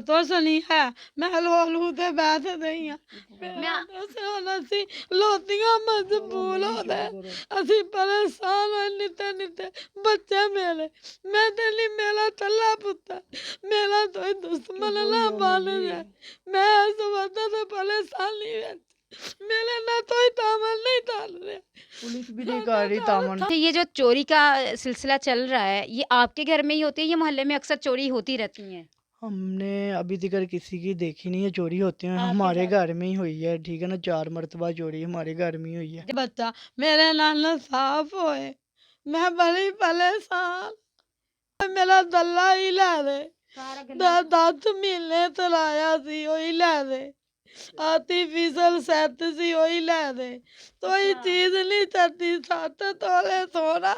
ਕੁਛ ਨਹੀਂ ਹੈ। ਮੈਂ ਲੋ ਤੇ ਬੈਠ ਰਹੀ ਹਾਂ। ਮੇਰਾ ਹੁਣ ਅਸੀਂ ਲੋਤੀਆਂ ਮਜਬੂਰ ਹੋ ਗਏ, ਅਸੀਂ ਪਰੇਸ਼ਾਨ ਹੋਏ। ਨਿੱਤੇ ਨਿੱਤੇ ਬੱਚੇ ਮੇਰੇ, ਮੈਂ ਤੇ ਨਹੀਂ ਮੇਰਾ ਤੱਲਾ ਪੁੱਤਰ, ਮੇਰਾ ਕੋਈ ਦੁਸ਼ਮਣ ਨਾ ਬਣ ਜਾਏ। ਮੈਂ ਇਸ ਵਕਤ ਪਰੇਸ਼ਾਨੀ ਵਿੱਚ, मेरे ना तो दामन नहीं डाल रहे, पुलिस भी नहीं कर रही दामन। तो ये जो चोरी का सिलसिला चल रहा है, ये आपके घर में ही होती है, ये मोहल्ले में अक्सर चोरी होती रहती है? हमने अभी तक किसी की देखी नहीं है चोरी होती है, आपके हमारे घर घर में ही हुई है, ठीक है ना। 4 मरतबा चोरी हमारे घर में ही हुई है। बच्चा मेरे नाल साफ होए, मैं बड़ी परेशान, मेरा दल्ला ही लै दे, 10 महीने चलाया सी वही लै दे, आर्टिफिशियल सेट सी वही लै दे, कोई चीज नहीं चलती। 7 तोले सोना,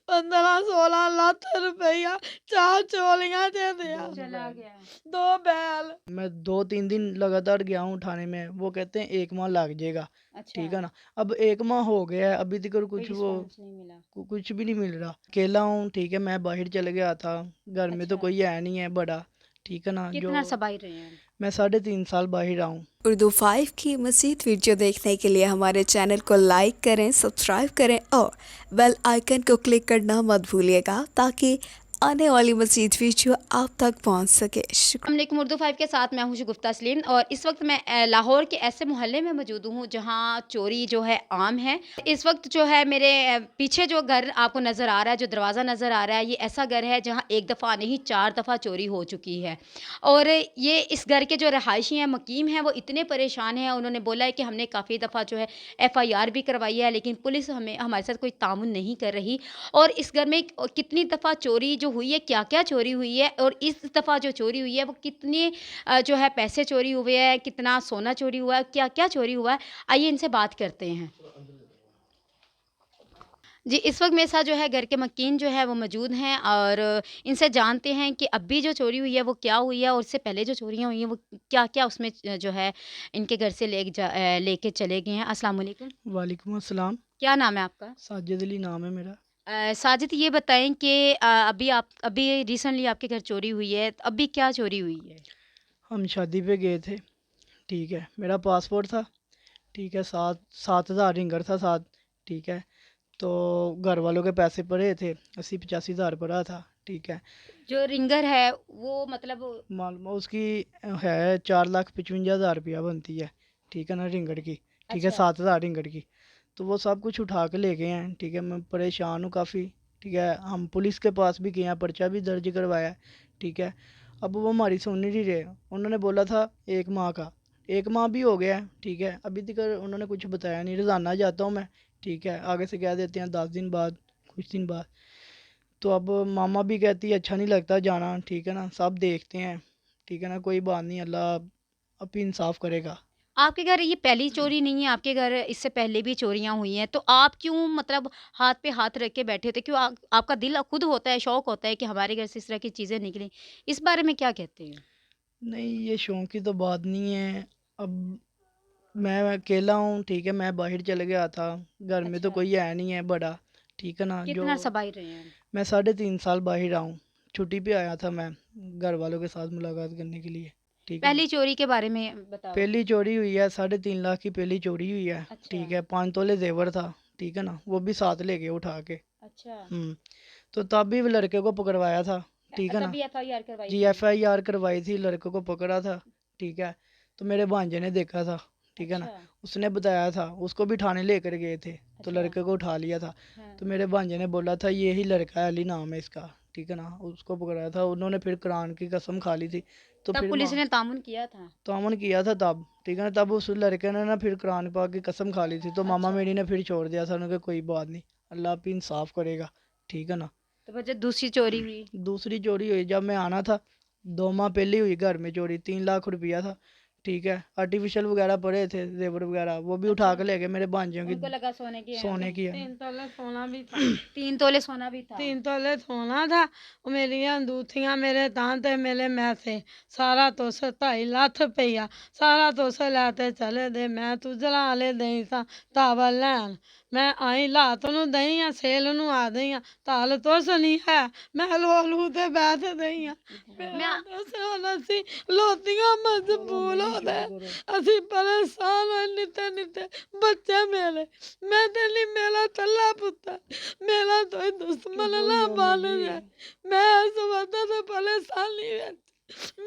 15-16 लाख रुपया, 4 चोलियां दे दिया, चला गया। 2 बैल। मैं 2-3 दिन लगातार गया हूँ उठाने में, वो कहते हैं 1 माह लग जाएगा, अच्छा, ठीक है ना। अब 1 माह हो गया है, अभी तक कोई कुछ वो रिस्पॉन्स नहीं मिला। कुछ भी नहीं मिल रहा। अकेला हूँ, ठीक है, मैं बाहर चले गया था, घर में तो अच्छा। कोई है नहीं है बड़ा, ठीक है ना। जो कितना सबाई रहे हैं? मैं 3.5 साल बाहर रहा हूँ। उर्दू 5 की मज़ीद वीडियो देखने के लिए हमारे चैनल को लाइक करें, सब्सक्राइब करें और बेल आइकन को क्लिक करना मत भूलिएगा ताकि आने वाली मज़ीद वीडियो आप तक पहुंच सके। अस्सलामुअलैकुम, उर्दू 5 के साथ मैं हूं शगुफ्ता सलीम और इस वक्त मैं लाहौर के ऐसे मोहल्ले में मौजूद हूं जहां चोरी जो है आम है। इस वक्त जो है मेरे पीछे जो घर आपको नज़र आ रहा है, जो दरवाज़ा नज़र आ रहा है, ये ऐसा घर है जहां एक दफ़ा नहीं 4 दफ़ा चोरी हो चुकी है। और ये इस घर के जो रहायशी हैं, मकीम हैं, वो इतने परेशान हैं। उन्होंने बोला है कि हमने काफ़ी दफ़ा जो है FIR भी करवाई है, लेकिन पुलिस हमारे साथ कोई तामुन नहीं कर रही। और इस घर में कितनी दफ़ा चोरी जो हुई है, क्या क्या चोरी हुई है और इस दफ़ा जो चोरी हुई है वो कितने जो है पैसे चोरी हुए हैं, कितना सोना चोरी हुआ है, क्या क्या चोरी हुआ है, आइए इनसे बात करते हैं। जी, इस वक्त मेरे साथ जो है घर के मकीन जो है वो मौजूद हैं और इनसे जानते हैं कि अभी जो चोरी हुई है वो क्या हुई है और इससे पहले जो चोरियां हुई हैं वो क्या क्या उसमें जो है इनके घर से लेके चले गए हैं। अस्सलाम वालेकुम। वालेकुम अस्सलाम। क्या नाम है आपका? साजिद अली नाम है मेरा। साजिद, ये बताएं कि अभी रिसेंटली आपके घर चोरी हुई है, तो अभी क्या चोरी हुई है? हम शादी पे गए थे, ठीक है, मेरा पासपोर्ट था, ठीक है, 7,000 रिंगर था साथ, ठीक है। तो घर वालों के पैसे पड़े थे, 80-85 हज़ार पड़ा था, ठीक है। जो रिंगर है वो मतलब मालूम उसकी है 4,55,000 रुपया बनती है, ठीक है ना, रिंगड़ की, ठीक है, अच्छा। 7,000 रिंगड़ की। तो वो सब कुछ उठा के ले गए हैं, ठीक है। मैं परेशान हूँ काफ़ी, ठीक है। हम पुलिस के पास भी गए हैं, पर्चा भी दर्ज करवाया है, ठीक है। अब वो हमारी सुन नहीं रहे, उन्होंने बोला था 1 माह का, 1 माह भी हो गया है, ठीक है। अभी तक उन्होंने कुछ बताया नहीं। रोज़ाना जाता हूँ मैं, ठीक है, आगे से कह देते हैं 10 दिन बाद, कुछ दिन बाद। तो अब मामा भी कहती है अच्छा नहीं लगता जाना, ठीक है ना, सब देखते हैं, ठीक है ना, कोई बात नहीं, अल्लाह अब इंसाफ करेगा। आपके घर ये पहली चोरी नहीं है, आपके घर इससे पहले भी चोरियां हुई हैं, तो आप क्यों मतलब हाथ पे हाथ रख के बैठे थे? क्यों आपका दिल खुद होता है, शौक होता है कि हमारे घर से इस तरह की चीज़ें निकलें? इस बारे में क्या कहते हैं? नहीं, ये शौक की तो बात नहीं है। अब मैं अकेला हूँ, ठीक है, मैं बाहर चले गया था, घर में तो अच्छा। कोई है नहीं है बड़ा, ठीक है ना। जो कितना सबाई रहे हैं? मैं 3.5 साल बाहर रहा हूँ, छुट्टी पे आया था मैं घर वालों के साथ मुलाकात करने के लिए, ठीक है। पहली चोरी के बारे में बताओ। पहली चोरी हुई है, 3.5 लाख की पहली चोरी हुई है, अच्छा। ठीक है। 5 तोले जेवर था, ठीक है ना, वो भी साथ ले गए उठा के। अच्छा। तो तब भी लड़के को पकड़वाया था, ठीक है ना। तभी FIR करवाई जी थी? FIR करवाई थी, लड़के को पकड़ा था, ठीक है। तो मेरे भांजे ने देखा था, ठीक है ना, अच्छा। उसने बताया था, उसको भी थाने लेकर गए थे, तो अच्छा। लड़के को उठा लिया था। हाँ। तो मेरे भांजे ने बोला था ये ही लड़का है, अली नाम है इसका, ठीक है ना, उसको पकड़ाया था। उन्होंने फिर कुरान की कसम खा ली थी, तो तब फिर पुलिस ने तामुन किया था? तामन किया था तब, ठीक है ना। तब उस लड़के ने ना फिर कुरान पाक की कसम खा ली थी, तो मामा अच्छा। मेरी ने फिर छोड़ दिया था, उन्होंने कहा कोई बात नहीं, अल्लाह आप ही इंसाफ करेगा, ठीक है ना। तो फिर जब दूसरी चोरी हुई? दूसरी चोरी हुई जब मैं आना था, 2 माह पहले हुई घर में चोरी, 3 लाख रुपया था, ठीक है। आर्टिफिशियल वगैरह पड़े थे, जेवर वगैरह, वो भी उठा के ले गए मेरे भांजियों उनको की, लगा सोने की है। सोने की है। 3 तोले सोना भी था, 3 तोले सोना भी था? 3 तोले सोना था, और मेरी अंगूठियां, मेरे तांते, मेरे मैसे, सारा तुस 2.5 लाख रुपया, सारा तुस लैते चले दे। मैं तुझला ले दई सा तावल लैन, ਮੈਂ ਆਈ ਲਾਤ ਨੂੰ ਦਈ ਆ ਸੇਲ ਨੂੰ ਆ ਦਈ ਆ ਤਾਲ ਤੋਸ ਨਹੀਂ ਹੈ ਮੈਂ ਲੋਲੂ ਤੇ ਬੈਠ ਦਈ ਆ ਮੇਰਾ ਦੋਸਤ ਅਸੀਂ ਲੋਤੀਆਂ ਮਜਬੂਰ ਹੋ ਗਏ ਅਸੀਂ ਪਰੇਸ਼ਾਨ ਹੋਏ ਨਿੱਤੇ ਬੱਚੇ ਮੇਰੇ ਮੈਂ ਤੇ ਲਈ ਮੇਰਾ ਤੱਲਾ ਪੁੱਤ ਮੇਰਾ ਕੋਈ ਦੁਸ਼ਮਣ ਨਾ ਬਣ ਜਾਏ ਮੈਂ ਇਸ ਵਕਤ ਤੇ ਪਰੇਸ਼ਾਨੀ ਵਿੱਚ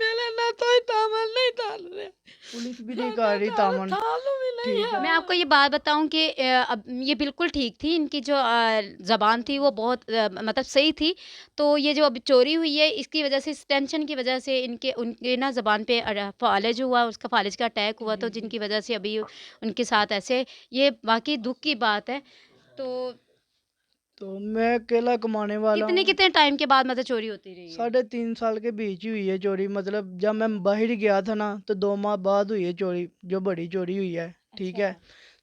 मेरे ना तो तामन नहीं डाल रहे पुलिस भी नहीं कर रही तामन। भी नहीं ठीक है मैं आपको ये बात बताऊं कि अब ये बिल्कुल ठीक थी, इनकी जो ज़बान थी वो बहुत मतलब सही थी। तो ये जो अभी चोरी हुई है इसकी वजह से, इस टेंशन की वजह से उनके ना ज़बान पे फालिज हुआ, उसका फालिज का अटैक हुआ, तो जिनकी वजह से अभी उनके साथ ऐसे, ये वाकई दुख की बात है। तो मैं अकेला कमाने वाला हूँ। कितने टाइम के बाद मतलब चोरी होती रही है? 3.5 साल के बीच ही हुई है चोरी। मतलब जब मैं बाहर गया था ना तो 2 माह बाद हुई है चोरी, जो बड़ी चोरी हुई है। ठीक है,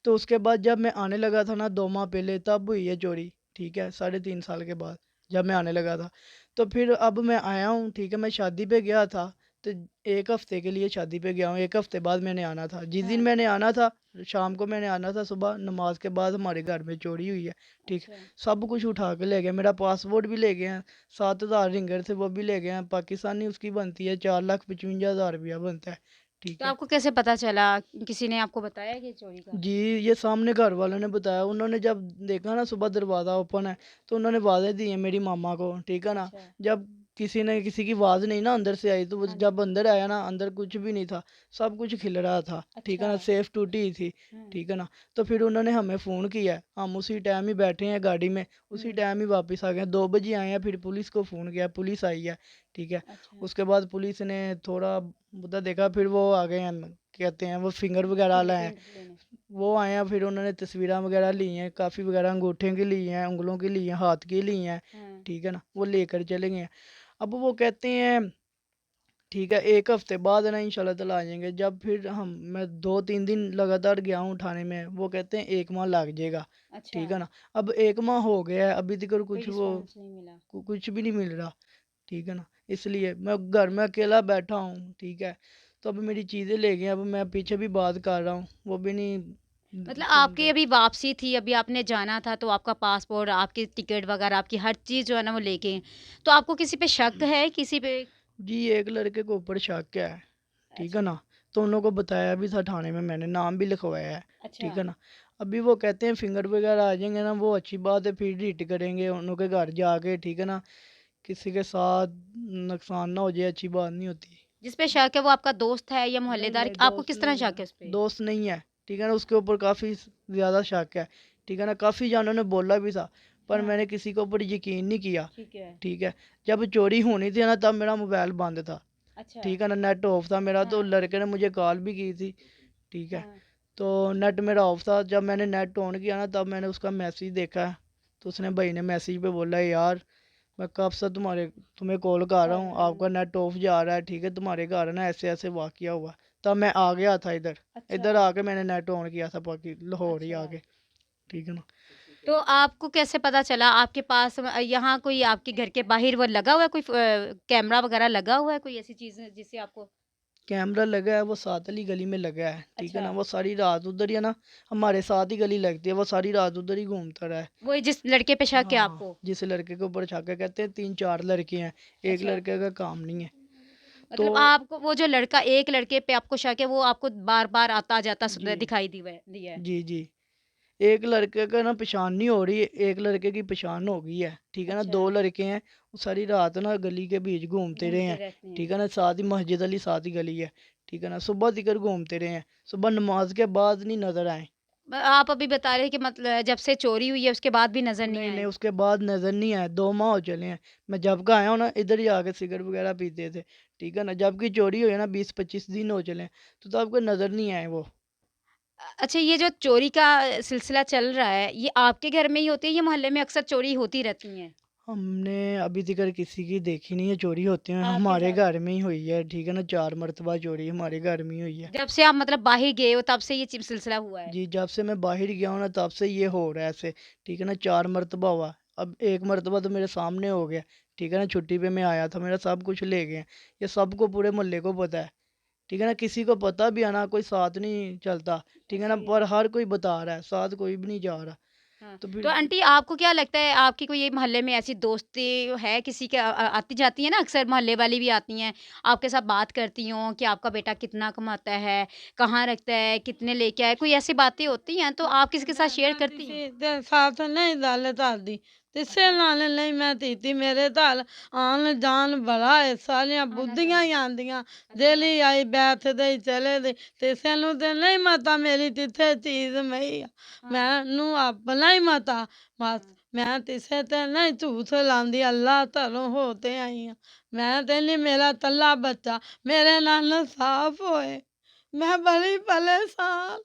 तो उसके बाद जब मैं आने लगा था ना 2 माह पहले, तब हुई है चोरी। ठीक है, 3.5 साल के बाद जब मैं आने लगा था। तो फिर अब मैं आया हूँ। ठीक है, मैं शादी पे गया था तो 1 हफ्ते के लिए शादी पे गया हूँ। 1 हफ्ते बाद मैंने आना था। जिस दिन मैंने आना था शाम को मैंने आना था, सुबह नमाज के बाद हमारे घर में चोरी हुई है। ठीक है, सब कुछ उठा के ले गए। मेरा पासपोर्ट भी ले गए हैं, 7,000 रिंगर थे वो भी ले गए हैं। पाकिस्तानी उसकी बनती है 4,55,000 रुपया बनता है। ठीक तो है आपको कैसे पता चला? किसी ने आपको बताया कि चोरी का? जी, ये सामने घर वालों ने बताया। उन्होंने जब देखा ना सुबह दरवाज़ा ओपन है तो उन्होंने आवाज़ें दी हैं मेरी मामा को। ठीक है ना, जब किसी की आवाज़ नहीं ना अंदर से आई, तो वो जब अंदर आया ना, अंदर कुछ भी नहीं था, सब कुछ खिल रहा था। ठीक है ना, सेफ टूटी ही थी। ठीक है ना, तो फिर उन्होंने हमें फ़ोन किया। हम उसी टाइम ही बैठे हैं गाड़ी में, उसी टाइम ही वापस आ गए। 2 बजे आए हैं, फिर पुलिस को फ़ोन किया, पुलिस आई है। ठीक है, उसके बाद पुलिस ने थोड़ा मुद्दा देखा, फिर वो आ गए हैं, कहते हैं वो फिंगर वगैरह लाए हैं, वो आए हैं। फिर उन्होंने तस्वीरें वगैरह ली हैं, काफ़ी वगैरह अंगूठे की ली हैं, उंगलों की ली हैं, हाथ की ली हैं। ठीक है ना, वो लेकर चले गए हैं। अब वो कहते हैं ठीक है 1 हफ्ते बाद है ना इंशाल्लाह ताला आ जाएंगे। जब फिर मैं 2-3 दिन लगातार गया हूँ उठाने में, वो कहते हैं 1 माह लग जाएगा। ठीक है ना, अब 1 माह हो गया है, अभी तक कुछ कुछ भी नहीं मिल रहा। ठीक है ना, इसलिए मैं घर में अकेला बैठा हूँ। ठीक है, तो अब मेरी चीज़ें ले गए। अब मैं पीछे भी बात कर रहा हूँ, वो भी नहीं मतलब आपकी अभी वापसी थी, अभी आपने जाना था, तो आपका पासपोर्ट, आपकी टिकट वगैरह, आपकी हर चीज़ जो है ना वो लेके हैं। तो आपको किसी पे शक है? किसी पे? जी, एक लड़के के ऊपर शक है। ठीक है ना, तो उन लोगों को बताया भी था थाने में, मैंने नाम भी लिखवाया है। ठीक है ना, अभी वो कहते हैं फिंगर वगैरह आ जाएंगे ना, वो अच्छी बात है, फिर रिट करेंगे उन लोगों के घर जाके। ठीक है ना, किसी के साथ नुकसान ना हो जाए, अच्छी बात नहीं होती। जिस पे शक है वो आपका दोस्त है या मोहल्लेदार? नहीं, आपको दोस्त किस तरह नहीं शक है, है उस पे? दोस्त नहीं है। ठीक है ना, उसके ऊपर काफ़ी ज़्यादा शक है। ठीक है ना, काफ़ी जानों ने बोला भी था, पर मैंने किसी के ऊपर यकीन नहीं किया। ठीक है, जब चोरी होनी थी ना तब मेरा मोबाइल बंद था। ठीक है ना, नेट ऑफ था मेरा। तो लड़के ने मुझे कॉल भी की थी। ठीक है, तो नेट मेरा ऑफ था। जब मैंने नेट ऑन किया ना तब मैंने उसका मैसेज देखा, तो उसने भाई ने मैसेज पे बोला यार मैं कब से तुम्हें कॉल कर रहा हूँ, आपका नेट ऑफ जा रहा है। ठीक है, तुम्हारे घर है ना ऐसे ऐसे वाकया हुआ। तब मैं आ गया था इधर आके मैंने नेट ऑन किया था लाहौर ही आके। ठीक है ना, तो आपको कैसे पता चला? आपके पास यहाँ कोई आपके घर के बाहर वो लगा हुआ है, कोई कैमरा वगैरह लगा हुआ है, कोई ऐसी चीज़ जिससे आपको? कैमरा लगा है, वो साथ वाली गली में लगा है। ठीक है ना, वो सारी रात उधर ही है ना, हमारे साथ ही गली लगती है, वो सारी रात उधर ही घूमता रहा है। वो जिस लड़के पे शक है हाँ, आपको? जिस लड़के के ऊपर शक है, कहते हैं 3-4 लड़के हैं, एक लड़के का काम नहीं है। मतलब आपको वो जो लड़का, एक लड़के पे आपको शक है, वो आपको बार बार आता जाता जी दिखाई दिया है? जी जी, एक लड़के का ना पहचान नहीं हो रही है, एक लड़के की पहचान हो गई है। ठीक है ना, 2 लड़के हैं, वो सारी रात ना गली के बीच घूमते रहे हैं। ठीक है ना, साथ ही मस्जिद वाली साथ ही गली है। ठीक है ना, सुबह दिकर घूमते रहे हैं, सुबह नमाज के बाद नहीं नजर आए। आप अभी बता रहे हैं कि मतलब जब से चोरी हुई है उसके बाद भी नजर नहीं नहीं आए? उसके बाद नजर नहीं आए, 2 माह हो चले हैं। मैं जब का आया हूँ ना इधर ही आके सिगरेट वगैरह पीते थे। ठीक है ना, जब की चोरी हुई है ना 20-25 दिन हो चले हैं, तो तब को नजर नहीं आए वो। अच्छा, ये जो चोरी का सिलसिला चल रहा है, ये आपके घर में ही होती है या मोहल्ले में अक्सर चोरी होती रहती है? हमने अभी तक किसी की देखी नहीं है चोरी होते हैं, आपके हमारे साथ? घर में ही हुई है। ठीक है ना, 4 मरतबा चोरी हमारे घर में ही हुई है। जब से आप मतलब बाहर गए हो तब से ये सिलसिला हुआ है? जी, जब से मैं बाहर गया हूँ ना तब से ये हो रहा है ऐसे। ठीक है ना, 4 मरतबा हुआ। अब 1 मरतबा तो मेरे सामने हो गया। ठीक है ना, छुट्टी पे मैं आया था, मेरा सब कुछ ले गए हैं। ये सबको पूरे मोहल्ले को पता है। ठीक है ना, किसी को पता भी है ना, कोई साथ नहीं चलता। ठीक है ना, पर हर कोई बता रहा है, साथ कोई भी नहीं जा रहा। तो तो फिर आंटी आपको क्या लगता है, आपकी कोई ये मोहल्ले में ऐसी दोस्ती है किसी के आती जाती है ना, अक्सर मोहल्ले वाली भी आती हैं आपके साथ बात करती हों कि आपका बेटा कितना कमाता है, कहाँ रखता है, कितने लेके आए, कोई ऐसी बातें होती हैं तो आप किसी के साथ शेयर करती हैं? ਕਿਸੇ ਦੇ ਸਾਥ ਨਹੀਂ ਗੱਲ ਧਰਦੀ ਕਿਸੇ अच्छा। ਨਾਲ ਨਹੀਂ ਮੈਂ ਧੀਤੀ ਮੇਰੇ ਘਰ ਆਉਣ ਜਾਣ ਬੜਾ ਹੈ ਸਾਰੀਆਂ ਬੁੱਧੀਆਂ ਹੀ ਆਉਂਦੀਆਂ ਡੇਲੀ ਆਈ ਬੈਠਦੇ ਹੀ ਚਲੇ ਦੇ ਕਿਸੇ ਨੂੰ ਤੇ ਨਹੀਂ ਮਤਾ ਮੇਰੀ ਜਿੱਥੇ ਚੀਜ਼ ਮਈ ਆ ਮੈਨੂੰ ਆਪਣਾ ਹੀ ਮਤਾ ਬਸ ਮੈਂ ਕਿਸੇ ਤੇ ਨਹੀਂ ਝੂਠ ਲਾਉਂਦੀ ਅੱਲਾ ਧਰੋਂ ਹੋ ਤੇ ਆਈ ਆ ਮੈਂ ਤੇ ਨਹੀਂ ਮੇਰਾ ਤੱਲਾ ਬੱਚਾ ਮੇਰੇ ਨਾਲ ਸਾਫ ਹੋਏ ਮੈਂ ਬੜੀ ਪਰੇਸ਼ਾਨ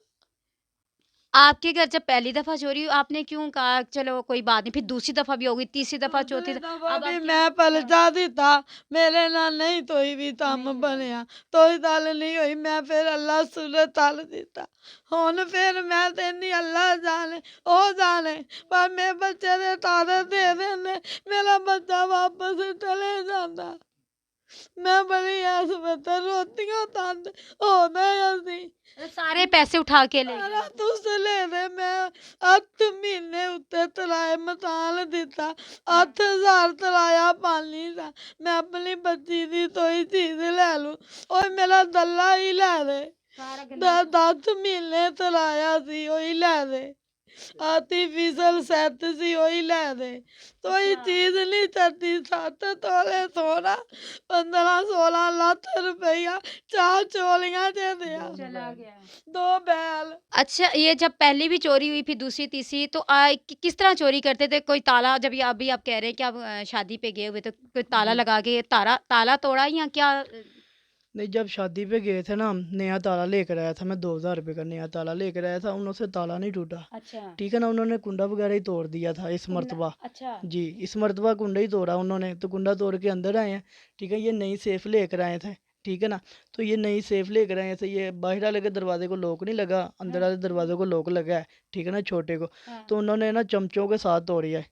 आपके घर जब पहली दफ़ा चोरी हुई आपने क्यों कहा चलो कोई बात नहीं, फिर दूसरी दफ़ा भी होगी, तीसरी दफ़ा, चौथी दूसरी दफ़ा, दफा अब भी आप मैं पलटा ਦਿੱਤਾ ਮੇਰੇ ਨਾਲ ਨਹੀਂ ਕੋਈ ਵੀ ਕੰਮ नहीं हुआ। ਬਣਿਆ ਕੋਈ ਗੱਲ ਨਹੀਂ ਹੋਈ ਮੈਂ ਫਿਰ ਅੱਲਾ ਸੁਲੇ ਤਲ ਦਿੱਤਾ ਹੁਣ ਫਿਰ ਮੈਂ ਤੇ ਨਹੀਂ ਅੱਲਾ ਜਾਣੇ ਉਹ ਜਾਣੇ ਪਰ ਮੇਰੇ ਬੱਚੇ ਦੇ ਤਾਰੇ ਦੇ ਦਿੰਦੇ ਮੇਰਾ ਬੱਚਾ ਵਾਪਸ ਚਲੇ ਜਾਂਦਾ ਮੈਂ ਬੜੀ ਐਸ ਬੱਤੇ ਰੋਟੀਆਂ ਤੰਦ ਹੋਦੇ ਅਸੀਂ सारे पैसे उठा के ले ਸਾਰਾ गए। ਤੁਸ ਲੈ ਦੇ ਮੈਂ 8 ਮਹੀਨੇ ਉੱਤੇ ਤਲਾਏ ਮਤਾਲ ਦਿੱਤਾ 8000 ਤਲਾਇਆ ਪਾਣੀ ਦਾ ਮੈਂ ਆਪਣੀ ਬੱਚੀ ਦੀ ਤੋਈ ਚੀਜ਼ ਲੈ ਲੂੰ ਓਏ ਮੇਰਾ ਦੱਲਾ ਹੀ ਲੈ ਦੇ सारा गंदा 10 ਮਹੀਨੇ ਤਲਾਇਆ ਸੀ ਉਹੀ ਲੈ ਦੇ ਆਰਟੀਫੀਸ਼ਲ ਸੈੱਟ ਸੀ ਉਹੀ ਲੈ ਦੇ ਕੋਈ अच्छा। ਚੀਜ਼ ਨਹੀਂ ਚੱਲਦੀ 7 ਤੋਲੇ ਸੋਨਾ 15-16 ਲੱਖ ਰੁਪਈਆ 4 ਚੋਲੀਆਂ ਦੇ ਦਿਆ चला गया। 2 बैल अच्छा, ये जब पहली भी चोरी हुई फिर दूसरी तीसरी तो किस तरह चोरी करते थे? कोई ताला, जब ये अभी आप कह रहे हैं कि आप शादी पे गए हुए तो कोई ताला जी लगा के ताला ताला तोड़ा या क्या? नहीं, जब शादी पे गए थे ना, हम नया ताला लेकर आया था मैं, 2000 रुपये का नया ताला लेकर आया था, उनसे ताला नहीं टूटा। अच्छा। ठीक है ना, उन्होंने कुंडा वगैरह ही तोड़ दिया था इस मर्तबा। अच्छा। जी, इस मर्तबा कुंडा ही तोड़ा उन्होंने, तो कुंडा तोड़ के अंदर आए हैं। ठीक है, ये नई सेफ लेकर आए थे। ठीक है ना, तो ये नई सेफ लेकर आए थे। ये बाहर वाले के दरवाजे को लॉक नहीं लगा, अंदर वाले दरवाजे को लॉक लगा है। ठीक है ना, छोटे को हाँ। तो उन्होंने ना चमचों के साथ तोड़ी है।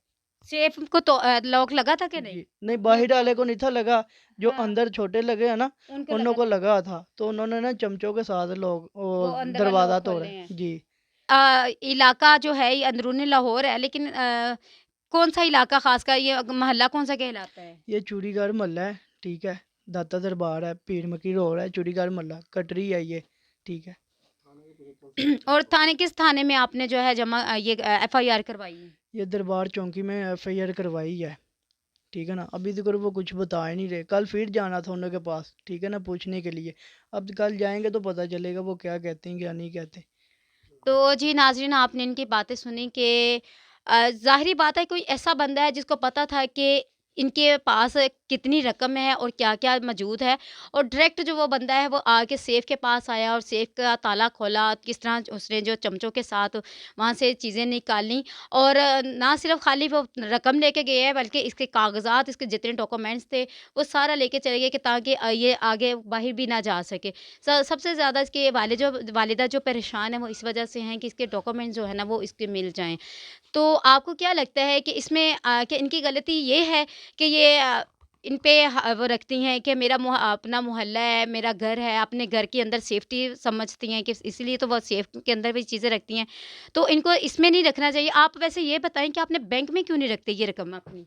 सेफ को तो लॉक लगा था कि नहीं? जी, नहीं, बाहर वाले को नहीं था लगा, जो हाँ। अंदर छोटे लगे हैं ना, उनको उन लगा को था। लगा था, तो उन्होंने ना चमचों के साथ लोग वो अंदर का दरवाज़ा लॉक तोड़ा खोले है। हैं। जी, इलाका जो है ये अंदरूनी लाहौर है, लेकिन कौन सा इलाका खासकर ये मोहल्ला कौन सा कहलाता है? ये चूड़ीगढ़ मोहल्ला है। ठीक है, दाता दरबार है, पीर मकी रोड है, चूड़ीगढ़ मोहल्ला, कटरी है ये। ठीक है, और थाने, किस थाने में आपने जो है जमा ये FIR करवाई है? ये दरबार चौकी में FIR करवाई है। ठीक है ना, अभी तक वो कुछ बता ही नहीं रहे। कल फिर जाना था उनके पास, ठीक है ना, पूछने के लिए। अब कल जाएंगे तो पता चलेगा वो क्या कहते हैं क्या नहीं कहते। तो जी नाज़रीन, आपने इनकी बातें सुनी कि ज़ाहिरी बात है कोई ऐसा बंदा है जिसको पता था कि इनके पास कितनी रकम है और क्या-क्या मौजूद है, और डायरेक्ट जो वो बंदा है वो आके सेफ़ के पास आया और सेफ़ का ताला खोला, किस तरह उसने जो चमचों के साथ वहाँ से चीज़ें निकाली, और ना सिर्फ़ खाली वो रकम लेके गए हैं बल्कि इसके कागज़ात, इसके जितने डॉक्यूमेंट्स थे वो सारा लेके चले गए कि ताकि ये आगे बाहर भी ना जा सके। सबसे ज़्यादा इसके वालिदा जो परेशान है वो इस वजह से हैं कि इसके डॉक्यूमेंट्स जो है ना वो इसके मिल जाएँ। तो आपको क्या लगता है कि इसमें कि इनकी गलती ये है कि ये इन पे वो रखती हैं कि मेरा अपना मोहल्ला है, मेरा घर है, अपने घर के अंदर सेफ्टी समझती हैं कि इसलिए तो वो सेफ के अंदर भी चीज़ें रखती हैं, तो इनको इसमें नहीं रखना चाहिए। आप वैसे ये बताएं कि आपने बैंक में क्यों नहीं रखते ये रकम अपनी?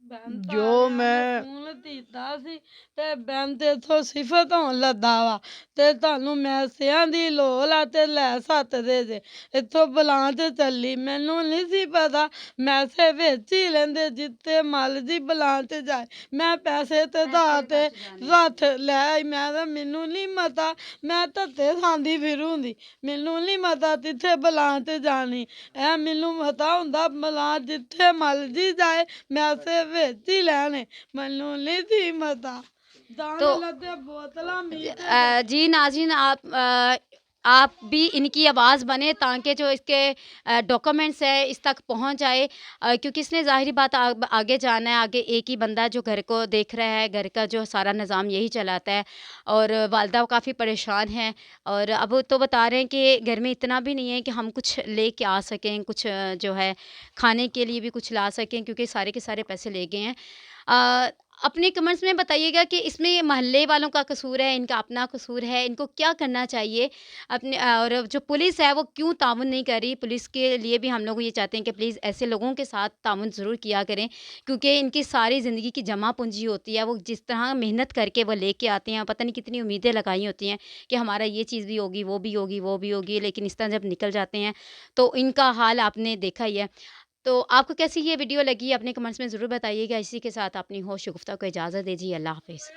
जो मैं ਫੋਨ ਦਿੱਤਾ ਸੀ ਤੇ ਬੈਂਕ ਤੇ ਇਥੋਂ ਸਿਫਤ ਹੋਣ ਲੱਗਾ ਵਾ ਤੇ ਤੁਹਾਨੂੰ ਮੈਸਿਆਂ ਦੀ ਲੋੜ ਆ ਤੇ ਲੈ ਸਕਦੇ ਜੇ ਇੱਥੋਂ ਬਲਾਂ ਤੇ ਚੱਲੀ ਮੈਨੂੰ ਨਹੀਂ ਸੀ ਪਤਾ ਮੈਸੇ ਵਿੱਚ ਹੀ ਲੈਂਦੇ ਜਿੱਤੇ ਮਲ ਦੀ ਬਲਾਂ ਤੇ ਜਾਏ ਮੈਂ ਪੈਸੇ ਤੇ ਦਾ ਤੇ ਰੱਥ ਲੈ ਆਈ ਮੈਂ ਤਾਂ ਮੈਨੂੰ ਨਹੀਂ ਮਤਾ ਮੈਂ ਧੱਤੇ ਖਾਂਦੀ ਫਿਰੂੰਗੀ ਮੈਨੂੰ ਨਹੀਂ ਮਤਾ ਜਿੱਥੇ ਬਲਾਂ ਤੇ ਜਾਣੀ ਐ ਮੈਨੂੰ ਪਤਾ ਹੁੰਦਾ ਬਲਾਂ ਜਿੱਥੇ ਮਲ ਦੀ ਜਾਏ ਮੈਸੇ ਵਿੱਚ ਹੀ ਲੈਣੇ ਮੈਨੂੰ ਨਹੀਂ ਸੀ ਮਤਾ ਦਾਣੇ तो ਲੱਦੇ ਬੋਤਲਾਂ ਮੀਟ जी नाज़रीन, आप भी इनकी आवाज़ बने ताकि जो इसके डॉक्यूमेंट्स है इस तक पहुंच जाए, क्योंकि इसने ज़ाहिरी बात आगे जाना है। आगे एक ही बंदा जो घर को देख रहा है, घर का जो सारा निज़ाम यही चलाता है, और वालदा काफ़ी परेशान हैं, और अब तो बता रहे हैं कि घर में इतना भी नहीं है कि हम कुछ ले के आ सकें, कुछ जो है खाने के लिए भी कुछ ला सकें, क्योंकि सारे के सारे पैसे ले गए हैं। अपने कमेंट्स में बताइएगा कि इसमें महल्ले वालों का कसूर है, इनका अपना कसूर है, इनको क्या करना चाहिए अपने और जो पुलिस है वो क्यों ताउन नहीं कर रही। पुलिस के लिए भी हम लोग ये चाहते हैं कि प्लीज़ ऐसे लोगों के साथ ताउन ज़रूर किया करें, क्योंकि इनकी सारी ज़िंदगी की जमा पूंजी होती है। वो जिस तरह मेहनत करके वो लेके आते हैं, पता नहीं कितनी उम्मीदें लगाई होती हैं कि हमारा ये चीज़ भी होगी, वो भी होगी, वो भी होगी, लेकिन इस तरह जब निकल जाते हैं तो इनका हाल आपने देखा ही है। तो आपको कैसी ये वीडियो लगी अपने कमेंट्स में ज़रूर बताइएगा। इसी के साथ अपनी होश गुफ्ता को इजाज़त दीजिए। अल्लाह हाफ़िज़।